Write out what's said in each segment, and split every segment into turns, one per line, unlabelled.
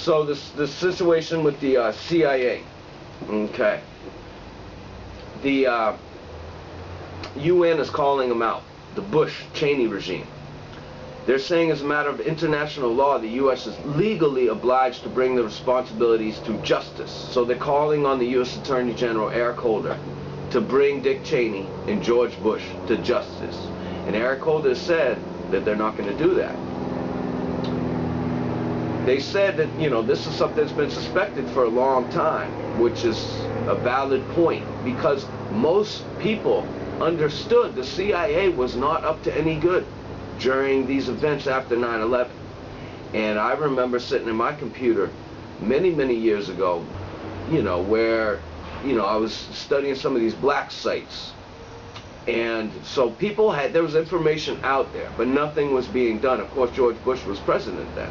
So the situation with the CIA, okay. The UN is calling them out, the Bush-Cheney regime. They're saying as a matter of international law, the U.S. is legally obliged to bring the responsibilities to justice. So they're calling on the U.S. Attorney General, Eric Holder, to bring Dick Cheney and George Bush to justice. And Eric Holder said that they're not going to do that. They said that, you know, this is something that's been suspected for a long time, which is a valid point, because most people understood the CIA was not up to any good during these events after 9/11. And I remember sitting in my computer many years ago, you know, where, you know, I was studying some of these black sites. And so people had, there was information out there, but nothing was being done. Of course, George Bush was president then.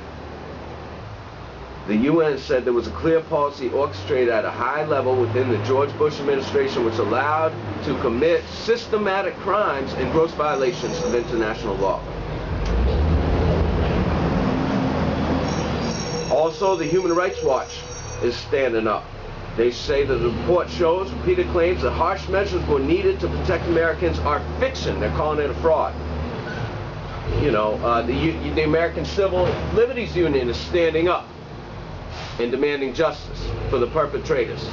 The UN said there was a clear policy orchestrated at a high level within the George Bush administration which allowed to commit systematic crimes and gross violations of international law. Also, the Human Rights Watch is standing up. They say that the report shows repeated claims that harsh measures were needed to protect Americans are fiction. They're calling it a fraud. You know, the American Civil Liberties Union is standing up and demanding justice for the perpetrators,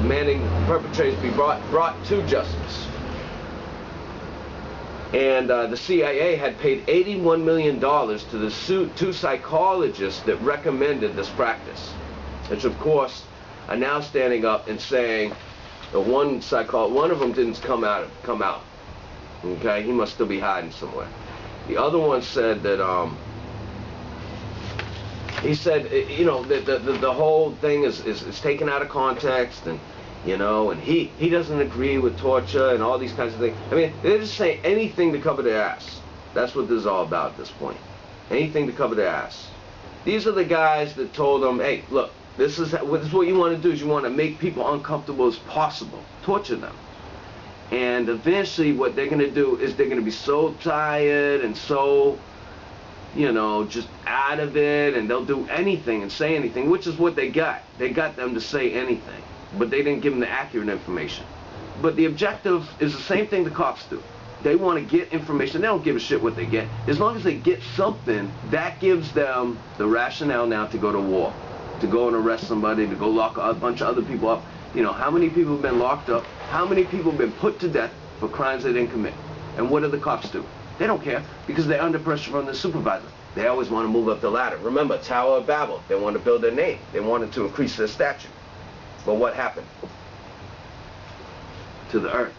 demanding perpetrators be brought to justice. And the CIA had paid $81 million to the two psychologists that recommended this practice, which of course are now standing up and saying the one of them didn't come out. Okay, he must still be hiding somewhere. The other one said that he said, you know, the whole thing is taken out of context, and you know, and he doesn't agree with torture and all these kinds of things. I mean, they're just saying anything to cover their ass. That's what this is all about at this point. Anything to cover their ass. These are the guys that told them, hey, look, this is what you want to do, is you want to make people uncomfortable as possible. Torture them. And eventually what they're going to do is they're going to be so tired and so, you know, just out of it, and they'll do anything and say anything, which is what they got. They got them to say anything, but they didn't give them the accurate information. But the objective is the same thing the cops do. They want to get information. They don't give a shit what they get. As long as they get something, that gives them the rationale now to go to war, to go and arrest somebody, to go lock a bunch of other people up. You know, how many people have been locked up? How many people have been put to death for crimes they didn't commit? And what do the cops do? They don't care, because they're under pressure from the supervisor. They always want to move up the ladder. Remember, Tower of Babel, they wanted to build their name. They wanted to increase their stature. But what happened to the earth?